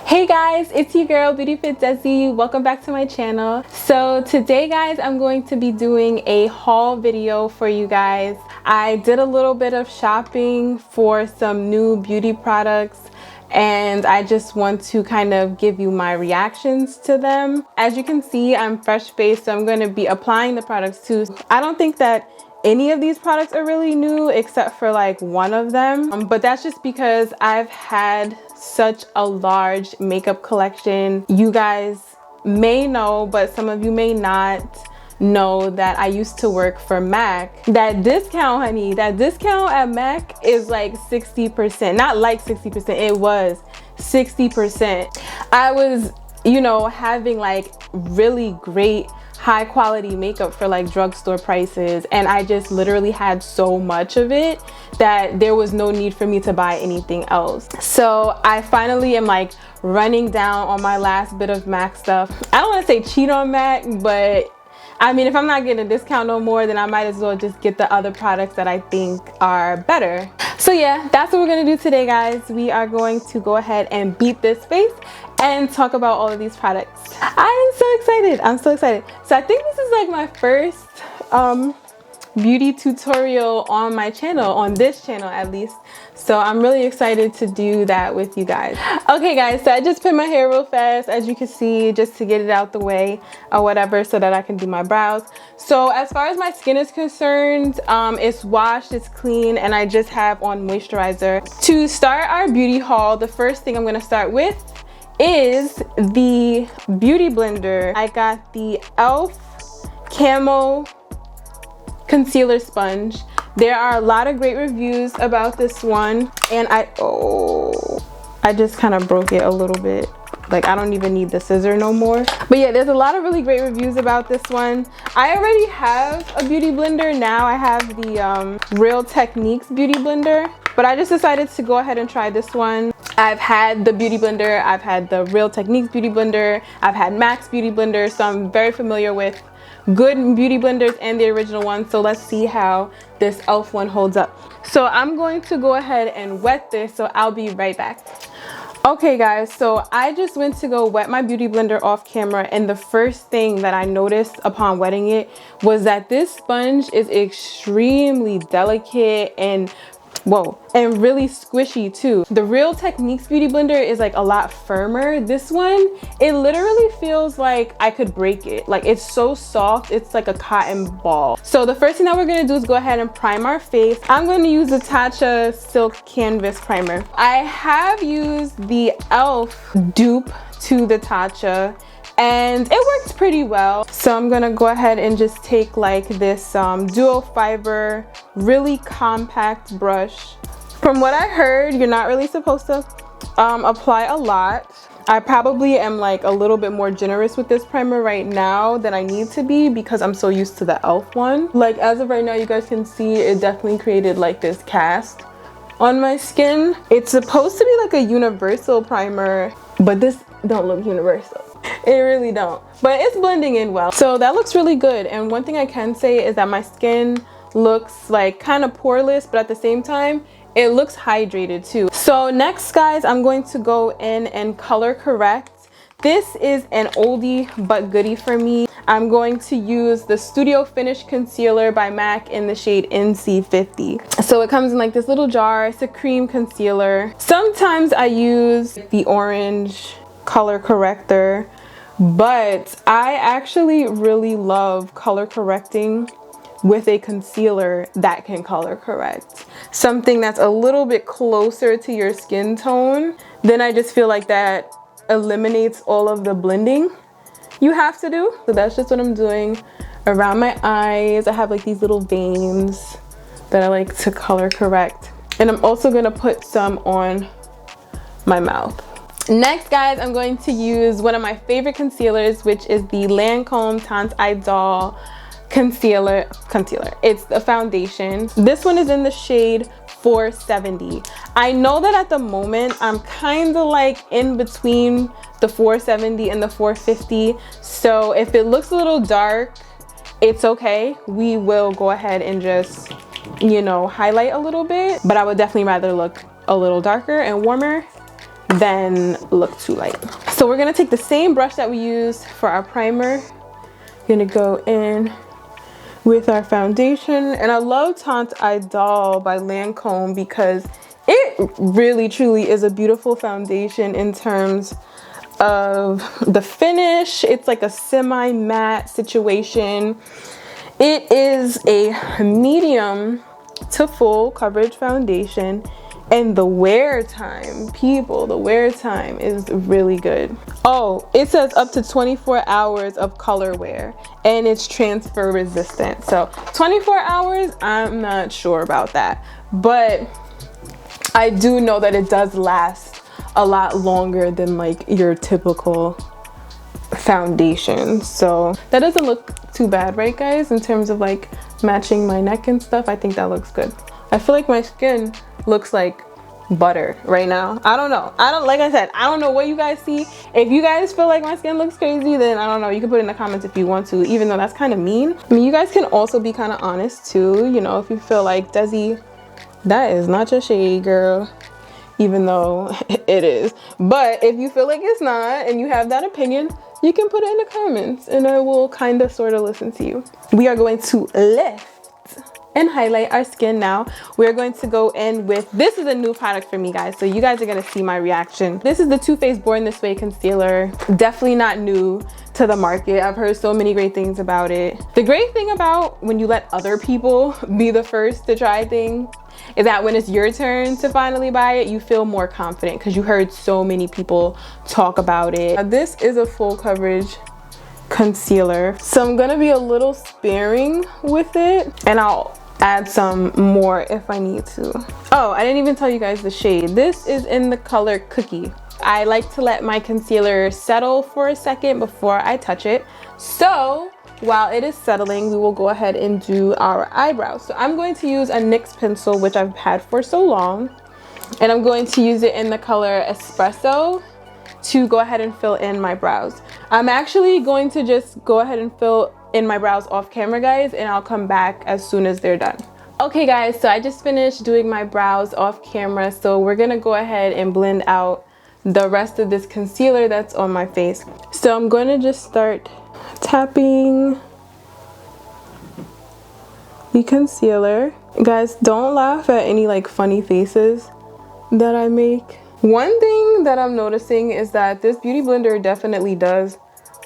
Hey guys, it's your girl Beauty Fit Desi. Welcome back to my channel. So today guys, I'm going to be doing a haul video for you guys. I did a little bit of shopping for some new beauty products and I just want to kind of give you my reactions to them. As you can see, I'm fresh faced, so I'm going to be applying the products too. I don't think that any of these products are really new except for like one of them, but that's just because I've had such a large makeup collection. You guys may know, but some of you may not know that I used to work for MAC. That discount, honey, that discount at MAC is like 60%. Not like 60%, it was 60%. I was, you know, having like really great high quality makeup for like drugstore prices, and I just literally had so much of it that there was no need for me to buy anything else. So I finally am like running down on my last bit of MAC stuff. I don't want to say cheat on MAC, but I mean, if I'm not getting a discount no more, then I might as well just get the other products that I think are better. So yeah, that's what we're gonna do today, guys. We are going to go ahead and beat this space and talk about all of these products. I am so excited. I'm so excited. So I think this is like my first beauty tutorial on my channel, on this channel at least. So I'm really excited to do that with you guys. Okay guys, so I just put my hair real fast, as you can see, just to get it out the way or whatever, so that I can do my brows. So as far as my skin is concerned, it's washed, it's clean, and I just have on moisturizer. To start our beauty haul, the first thing I'm gonna start with is the beauty blender. I got the e.l.f. Camo concealer sponge. There are a lot of great reviews about this one, and I just kind of broke it a little bit. Like, I don't even need the scissor no more. But yeah, there's a lot of really great reviews about this one. I already have a beauty blender now. I have the Real Techniques beauty blender, but I just decided to go ahead and try this one. I've had the beauty blender, I've had the Real Techniques beauty blender, I've had MAC's beauty blender, so I'm very familiar with good beauty blenders and the original one. So let's see how this e.l.f. one holds up. So I'm going to go ahead and wet this, so I'll be right back. Okay guys, so I just went to go wet my beauty blender off camera, and the first thing that I noticed upon wetting it was that this sponge is extremely delicate and and really squishy too. The Real Techniques beauty blender is like a lot firmer. This one, it literally feels like I could break it. Like, it's so soft, it's like a cotton ball. So the first thing that we're gonna do is go ahead and prime our face. I'm gonna use the Tatcha Silk Canvas Primer. I have used the e.l.f. dupe to the Tatcha, and it works pretty well. So I'm gonna go ahead and just take like this dual fiber, really compact brush. From what I heard, you're not really supposed to apply a lot. I probably am like a little bit more generous with this primer right now than I need to be, because I'm so used to the e.l.f. one. Like, as of right now, you guys can see it definitely created like this cast on my skin. It's supposed to be like a universal primer, but this don't look universal. It really don't, but it's blending in well. So that looks really good. And one thing I can say is that my skin looks like kind of poreless, but at the same time, it looks hydrated too. So next guys, I'm going to go in and color correct. This is an oldie but goodie for me. I'm going to use the Studio Finish Concealer by MAC in the shade NC50. So it comes in like this little jar. It's a cream concealer. Sometimes I use the orange color corrector, but I actually really love color correcting with a concealer that can color correct. Something that's a little bit closer to your skin tone. Then I just feel like that eliminates all of the blending you have to do. So that's just what I'm doing around my eyes. I have like these little veins that I like to color correct. And I'm also gonna put some on my mouth. Next guys, I'm going to use one of my favorite concealers, which is the Lancome Tante Idole concealer. It's the foundation. This one is in the shade 470. I know that at the moment I'm kind of like in between the 470 and the 450. So if it looks a little dark, it's okay. We will go ahead and just, you know, highlight a little bit, but I would definitely rather look a little darker and warmer then look too light. So we're gonna take the same brush that we used for our primer. Gonna go in with our foundation, and I love Tante Idol by Lancome because it really truly is a beautiful foundation in terms of the finish. It's like a semi-matte situation. It is a medium to full coverage foundation, and the wear time, people, the wear time is really good. Oh, it says up to 24 hours of color wear, and it's transfer resistant. So 24 hours, I'm not sure about that, but I do know that it does last a lot longer than like your typical foundation. So that doesn't look too bad, right guys? In terms of like matching my neck and stuff, I think that looks good. I feel like my skin looks like butter right now. I don't know. Like I said, I don't know what you guys see. If you guys feel like my skin looks crazy, then I don't know. You can put it in the comments if you want to, even though that's kind of mean. I mean, you guys can also be kind of honest too. You know, if you feel like, Desi, that is not your shade, girl. Even though it is. But if you feel like it's not and you have that opinion, you can put it in the comments and I will kind of sort of listen to you. We are going to lift and highlight our skin now. We're going to go in with, this is a new product for me guys, so you guys are gonna see my reaction. This is the Too Faced Born This Way concealer. Definitely not new to the market. I've heard so many great things about it. The great thing about when you let other people be the first to try things is that when it's your turn to finally buy it, you feel more confident because you heard so many people talk about it. Now, this is a full coverage concealer, so I'm gonna be a little sparing with it, and I'll add some more if I need to. Oh, I didn't even tell you guys the shade. This is in the color Cookie. I like to let my concealer settle for a second before I touch it. So while it is settling, we will go ahead and do our eyebrows. So I'm going to use a NYX pencil, which I've had for so long, and I'm going to use it in the color Espresso to go ahead and fill in my brows. I'm actually going to just go ahead and fill in my brows off camera, guys, and I'll come back as soon as they're done. Okay guys, so I just finished doing my brows off camera, so we're gonna go ahead and blend out the rest of this concealer that's on my face. So I'm going to just start tapping the concealer. Guys, don't laugh at any like funny faces that I make. One thing that I'm noticing is that this beauty blender definitely does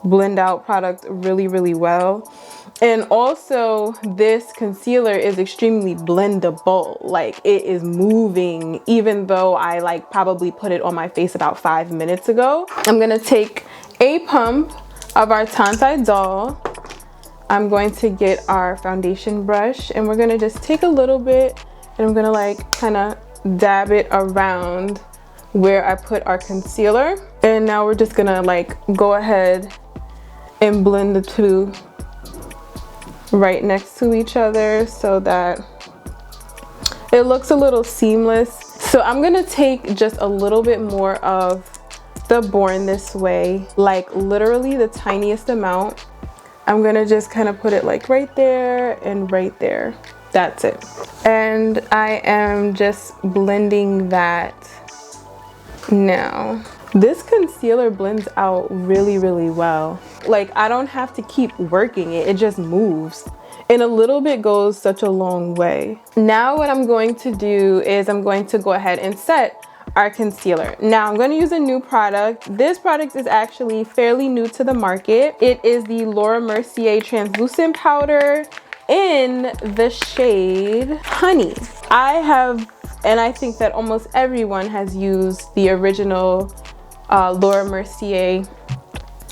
blend out product really, really well. And also this concealer is extremely blendable. Like, it is moving, even though I like probably put it on my face about 5 minutes ago. I'm gonna take a pump of our Tante Idol. I'm going to get our foundation brush and we're gonna just take a little bit and I'm gonna like kind of dab it around where I put our concealer. And now we're just gonna like go ahead and blend the two right next to each other so that it looks a little seamless. So I'm gonna take just a little bit more of the Born This Way, like literally the tiniest amount. I'm gonna just kind of put it like right there and right there. That's it. And I am just blending that now. This concealer blends out really, really well. Like, I don't have to keep working it, it just moves. And a little bit goes such a long way. Now what I'm going to do is I'm going to go ahead and set our concealer. Now I'm going to use a new product. This product is actually fairly new to the market. It is the Laura Mercier translucent powder in the shade Honey. I have, and I think that almost everyone has used the original Laura Mercier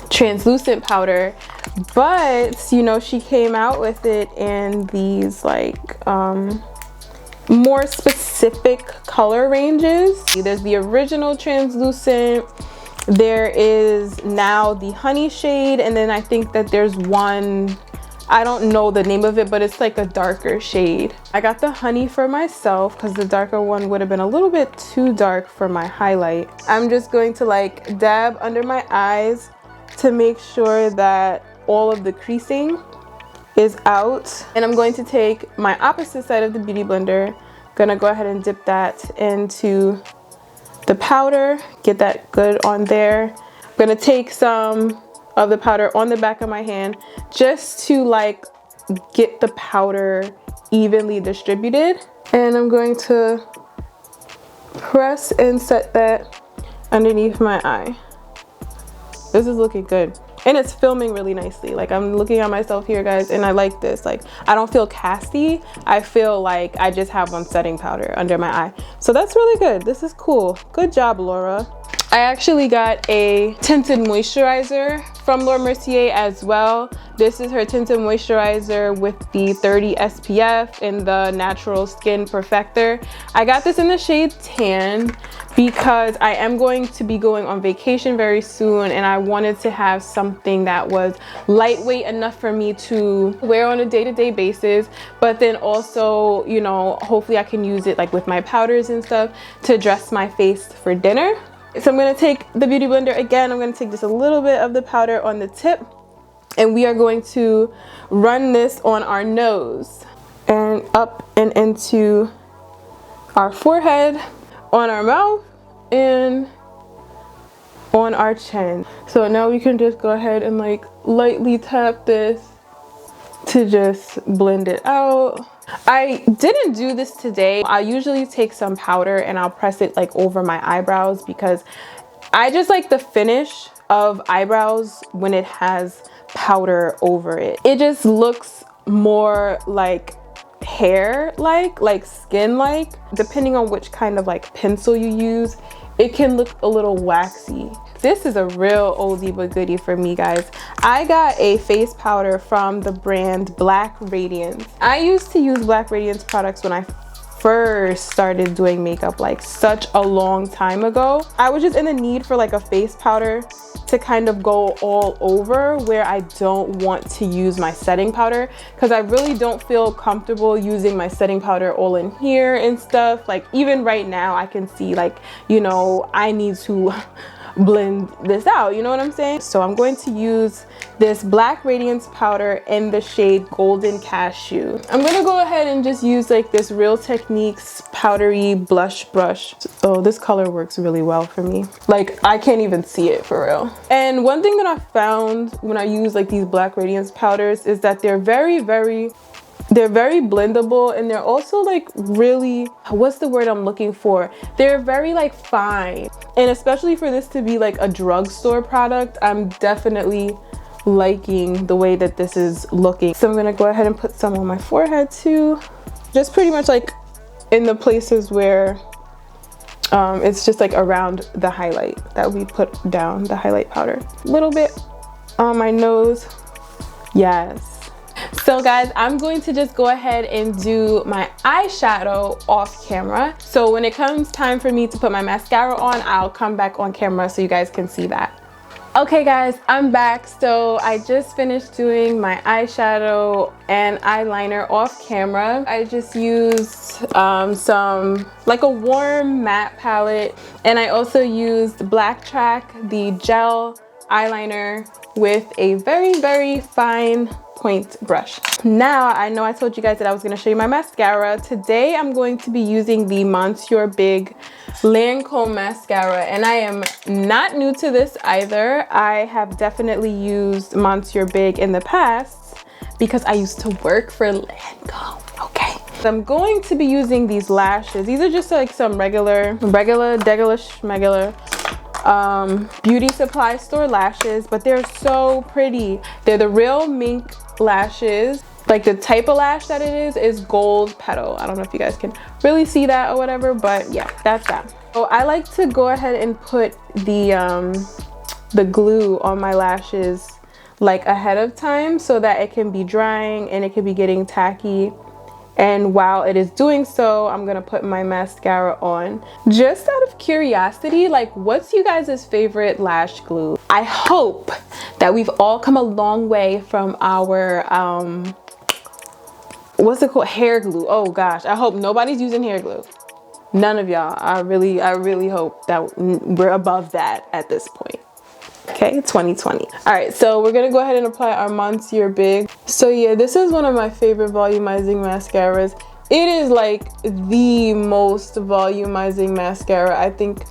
translucent powder, but you know, she came out with it in these like more specific color ranges. There's the original translucent, there is now the Honey shade, and then I think that there's one, I don't know the name of it, but it's like a darker shade. I got the Honey for myself because the darker one would have been a little bit too dark for my highlight. I'm just going to like dab under my eyes to make sure that all of the creasing is out. And I'm going to take my opposite side of the beauty blender, gonna go ahead and dip that into the powder, get that good on there. I'm gonna take some of the powder on the back of my hand just to like get the powder evenly distributed. And I'm going to press and set that underneath my eye. This is looking good. And it's filming really nicely. Like, I'm looking at myself here, guys, and I like this. Like, I don't feel casty. I feel like I just have on setting powder under my eye. So that's really good. This is cool. Good job, Laura. I actually got a tinted moisturizer from Laura Mercier as well. This is her tinted moisturizer with the 30 SPF in the Natural Skin Perfector. I got this in the shade Tan because I am going to be going on vacation very soon, and I wanted to have something that was lightweight enough for me to wear on a day-to-day basis, but then also, you know, hopefully I can use it like with my powders and stuff to dress my face for dinner. So I'm going to take the Beauty Blender again. I'm going to take just a little bit of the powder on the tip, and we are going to run this on our nose and up and into our forehead, on our mouth, and on our chin. So now we can just go ahead and like lightly tap this to just blend it out. I didn't do this today. I usually take some powder and I'll press it like over my eyebrows because I just like the finish of eyebrows when it has powder over it. It just looks more like hair like skin like. Depending on which kind of like pencil you use, it can look a little waxy. This is a real oldie but goodie for me, guys. I got a face powder from the brand Black Radiance. I used to use Black Radiance products when I first started doing makeup like such a long time ago. I was just in the need for like a face powder to kind of go all over where I don't want to use my setting powder, because I really don't feel comfortable using my setting powder all in here and stuff. Like even right now I can see like, you know, I need to blend this out, you know what I'm saying? So I'm going to use this Black Radiance powder in the shade Golden Cashew. I'm gonna go ahead and just use like this Real Techniques powdery blush brush. Oh, this color works really well for me. Like I can't even see it for real. And one thing that I found when I use like these Black Radiance powders is that they're very blendable, and they're also like really, what's the word I'm looking for? They're very like fine. And especially for this to be like a drugstore product, I'm definitely liking the way that this is looking. So I'm gonna go ahead and put some on my forehead too. Just pretty much like in the places where it's just like around the highlight that we put down, the highlight powder. A little bit on my nose. Yes. So guys, I'm going to just go ahead and do my eyeshadow off camera. So when it comes time for me to put my mascara on, I'll come back on camera so you guys can see that. Okay guys, I'm back. So I just finished doing my eyeshadow and eyeliner off camera. I just used some like a warm matte palette, and I also used Black Track, the gel eyeliner, with a very fine point brush. Now, I know I told you guys that I was going to show you my mascara. Today I'm going to be using the Monsieur Big Lancome mascara, and I am not new to this either. I have definitely used Monsieur Big in the past because I used to work for Lancome. Okay, I'm going to be using these lashes. These are just like some regular beauty supply store lashes, but they're so pretty. They're the Real Mink lashes. Like the type of lash that it is gold petal. I don't know if you guys can really see that or whatever, but yeah, that's that. So I like to go ahead and put the glue on my lashes like ahead of time so that it can be drying and it can be getting tacky. And while it is doing so, I'm gonna put my mascara on. Just out of curiosity, like what's you guys' favorite lash glue? I hope that we've all come a long way from our, what's it called? Hair glue. Oh gosh, I hope nobody's using hair glue. None of y'all. I really hope that we're above that at this point. Okay, 2020. All right, so we're gonna go ahead and apply our Monsieur Big. So yeah, this is one of my favorite volumizing mascaras. It is like the most volumizing mascara I think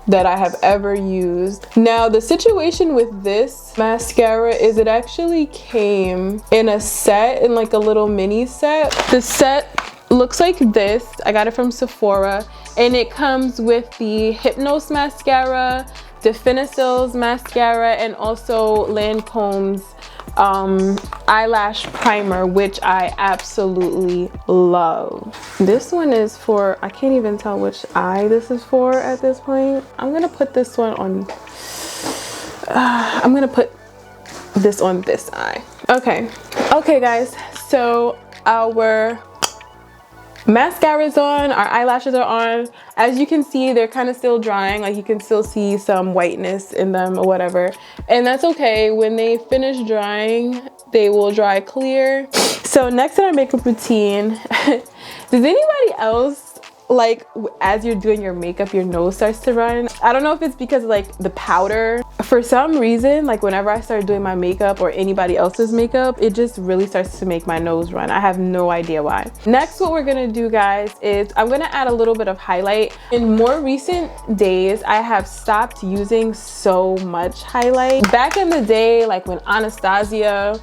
that I have ever used. Now the situation with this mascara is it actually came in a set, in like a little mini set. The set looks like this. I got it from Sephora, and it comes with the Hypnose mascara, Definicil's mascara, and also Lancome's eyelash primer, which I absolutely love. This one is for, I can't even tell which eye this is for at this point. I'm gonna put this one on, I'm gonna put this on this eye. Okay guys, so our mascara's on, our eyelashes are on. As you can see, they're kind of still drying, like you can still see some whiteness in them or whatever, and that's okay. When they finish drying, they will dry clear. So next in our makeup routine, does anybody else, like as you're doing your makeup, your nose starts to run? I don't know if it's because of like the powder. For some reason, like whenever I start doing my makeup or anybody else's makeup, it just really starts to make my nose run. I have no idea why. Next, what we're gonna do, guys, is I'm gonna add a little bit of highlight. In more recent days, I have stopped using so much highlight. Back in the day, like when Anastasia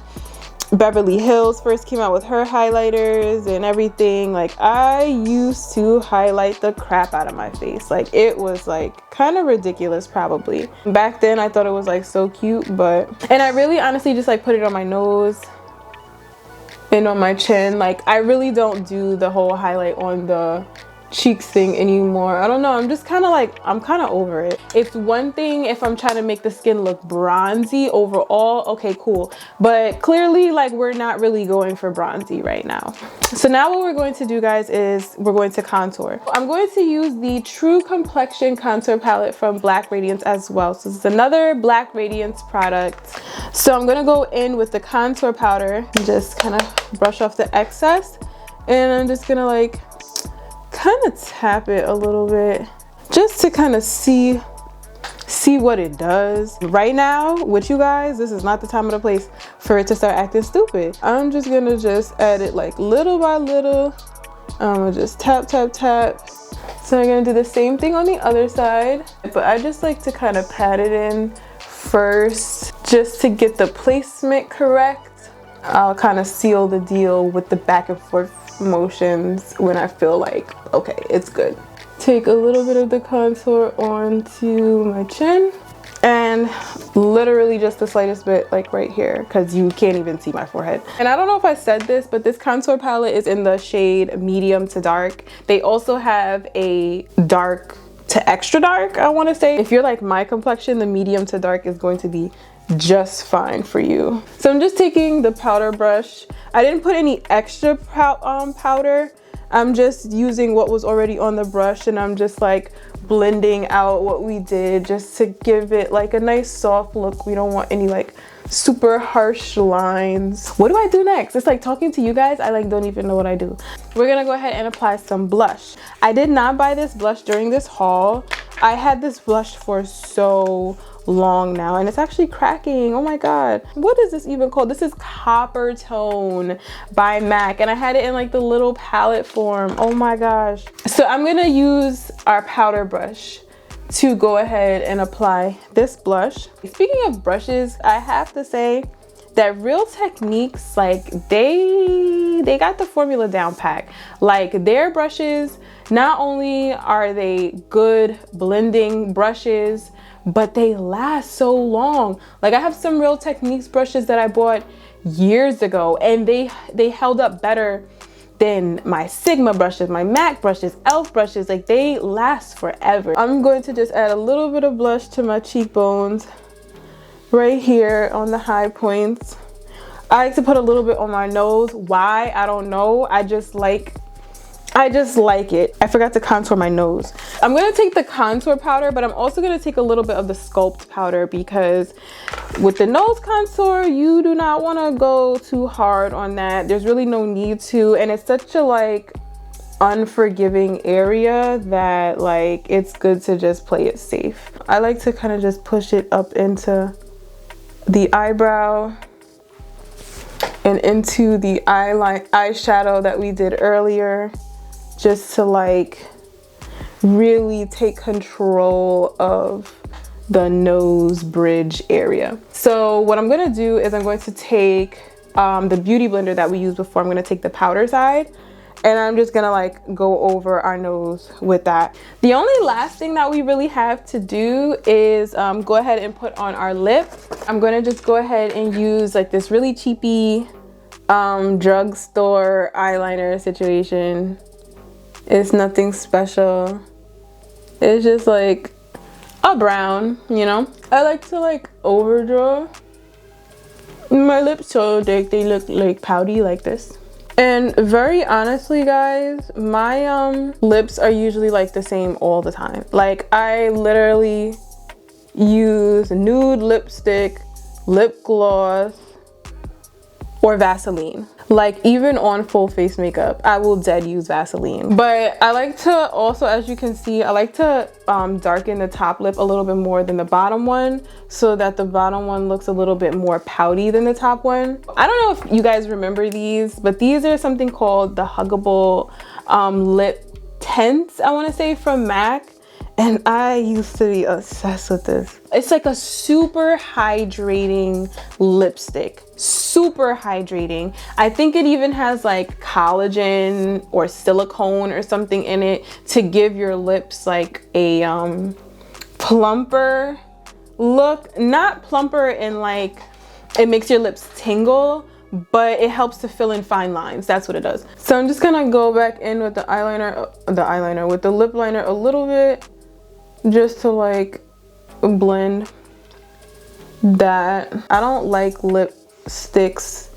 Beverly Hills first came out with her highlighters and everything, like I used to highlight the crap out of my face. Like it was like kind of ridiculous probably. Back then I thought it was like so cute, and I really honestly just like put it on my nose and on my chin. Like I really don't do the whole highlight on the cheeks thing anymore. I don't know, I'm just kind of like, I'm kind of over it. It's one thing if I'm trying to make the skin look bronzy overall, okay cool, but clearly like we're not really going for bronzy right now. So now what we're going to do, guys, is we're going to contour. I'm going to use the True Complexion contour palette from Black Radiance as well. So this is another Black Radiance product. So I'm gonna go in with the contour powder and just kind of brush off the excess, and I'm just gonna like kind of tap it a little bit just to kind of see what it does. Right now with you guys, this is not the time or the place for it to start acting stupid. I'm just gonna just add it like little by little. I'm gonna just tap tap tap. So I'm gonna do the same thing on the other side, but I just like to kind of pat it in first just to get the placement correct. I'll kind of seal the deal with the back and forth motions when I feel like, okay, it's good. Take a little bit of the contour onto my chin, and literally just the slightest bit, like right here, because you can't even see my forehead. And I don't know if I said this, but this contour palette is in the shade medium to dark. They also have a dark to extra dark, I want to say. If you're like my complexion, the medium to dark is going to be just fine for you. So I'm just taking the powder brush. I didn't put any extra powder. I'm just using what was already on the brush, and I'm just like blending out what we did just to give it like a nice soft look. We don't want any like super harsh lines. What do I do next? It's like talking to you guys, I like don't even know what I do. We're gonna go ahead and apply some blush. I did not buy this blush during this haul. I had this blush for so long now, and it's actually cracking. Oh my god, what is this even called? This is Copper Tone by MAC, and I had it in like the little palette form. Oh my gosh. So I'm gonna use our powder brush to go ahead and apply this blush. Speaking of brushes, I have to say that Real Techniques, like they got the formula down pat. Like their brushes, not only are they good blending brushes, but they last so long. Like I have some Real Techniques brushes that I bought years ago, and they held up better than my Sigma brushes, my MAC brushes, e.l.f. brushes. Like they last forever. I'm going to just add a little bit of blush to my cheekbones right here on the high points. I like to put a little bit on my nose. Why? I don't know. I just like it. I forgot to contour my nose. I'm gonna take the contour powder, but I'm also gonna take a little bit of the sculpt powder, because with the nose contour, you do not wanna go too hard on that. There's really no need to, and it's such a like unforgiving area that like it's good to just play it safe. I like to kind of just push it up into the eyebrow and into the eyeshadow that we did earlier, just to like really take control of the nose bridge area. So what I'm gonna do is I'm going to take the beauty blender that we used before. I'm gonna take the powder side and I'm just gonna like go over our nose with that. The only last thing that we really have to do is go ahead and put on our lip. I'm gonna just go ahead and use like this really cheapy drugstore eyeliner situation. It's nothing special. It's just like a brown, you know? I like to like overdraw my lips so they look like pouty like this. And very honestly guys, my lips are usually like the same all the time. Like I literally use nude lipstick, lip gloss, or Vaseline. Like even on full face makeup, I will dead use Vaseline. But I like to also, as you can see, I like to darken the top lip a little bit more than the bottom one so that the bottom one looks a little bit more pouty than the top one. I don't know if you guys remember these, but these are something called the Huggable lip tints, I wanna say, from MAC. And I used to be obsessed with this. It's like a super hydrating lipstick. Super hydrating. I think it even has like collagen or silicone or something in it to give your lips like a plumper look. Not plumper in like it makes your lips tingle, but it helps to fill in fine lines. That's what it does. So I'm just gonna go back in with the eyeliner, with the lip liner a little bit, just to like blend that. I don't like lipsticks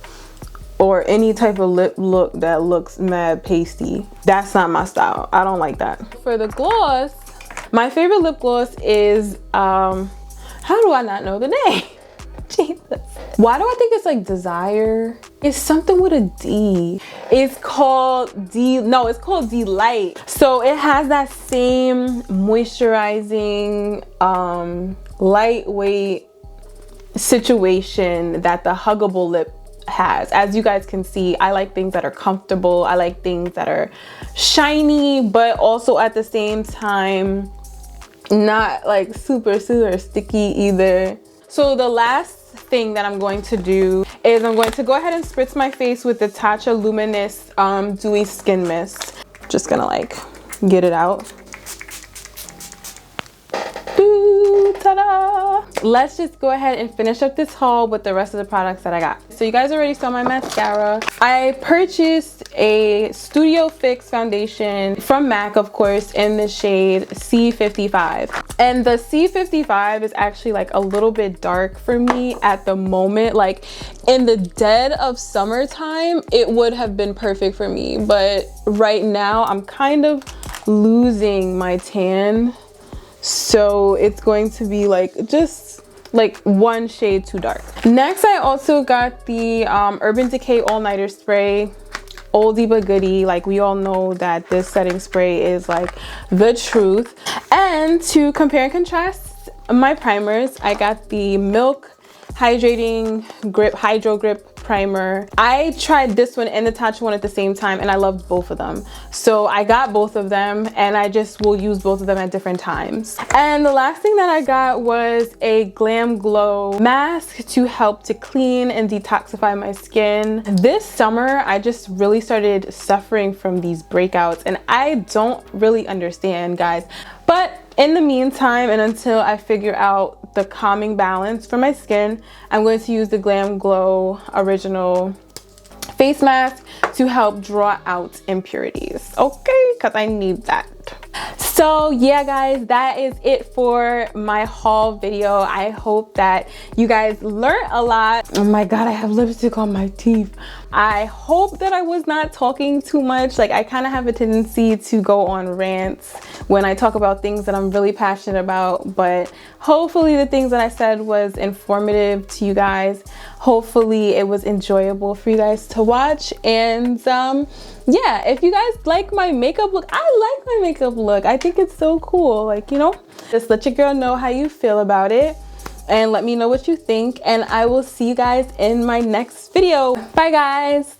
or any type of lip look that looks mad pasty. That's not my style. I don't like that. For the gloss, my favorite lip gloss is how do I not know the name? Jesus. Why do I think it's like Desire? It's something with a D. It's called it's called Delight. So it has that same moisturizing, lightweight situation that the Huggable lip has. As you guys can see, I like things that are comfortable. I like things that are shiny, but also at the same time, not like super sticky either. So the last thing that I'm going to do is I'm going to go ahead and spritz my face with the Tatcha Luminous Dewy Skin Mist. Just gonna like get it out. Ta-da! Let's just go ahead and finish up this haul with the rest of the products that I got. So you guys already saw my mascara. I purchased a Studio Fix foundation from MAC, of course, in the shade C55. And the C55 is actually like a little bit dark for me at the moment. Like in the dead of summertime, it would have been perfect for me. But right now, I'm kind of losing my tan. So it's going to be like just like one shade too dark. Next, I also got the Urban Decay All Nighter Spray. Oldie but goodie. Like we all know that this setting spray is like the truth. And to compare and contrast my primers, I got the Milk Hydrating Grip Hydro Grip primer. I tried this one and the Tatcha one at the same time and I loved both of them. So I got both of them and I just will use both of them at different times. And the last thing that I got was a Glam Glow mask to help to clean and detoxify my skin. This summer, I just really started suffering from these breakouts and I don't really understand, guys. But in the meantime, and until I figure out the calming balance for my skin, I'm going to use the Glam Glow Original Face Mask to help draw out impurities, okay? Because I need that. So yeah, guys, that is it for my haul video. I hope that you guys learned a lot. Oh my God, I have lipstick on my teeth. I hope that I was not talking too much. Like I kind of have a tendency to go on rants when I talk about things that I'm really passionate about, but hopefully the things that I said was informative to you guys. Hopefully it was enjoyable for you guys to watch. And yeah, if you guys like my makeup look, I like my makeup look. I think it's so cool. Like, you know, just let your girl know how you feel about it and let me know what you think. And I will see you guys in my next video. Bye, guys.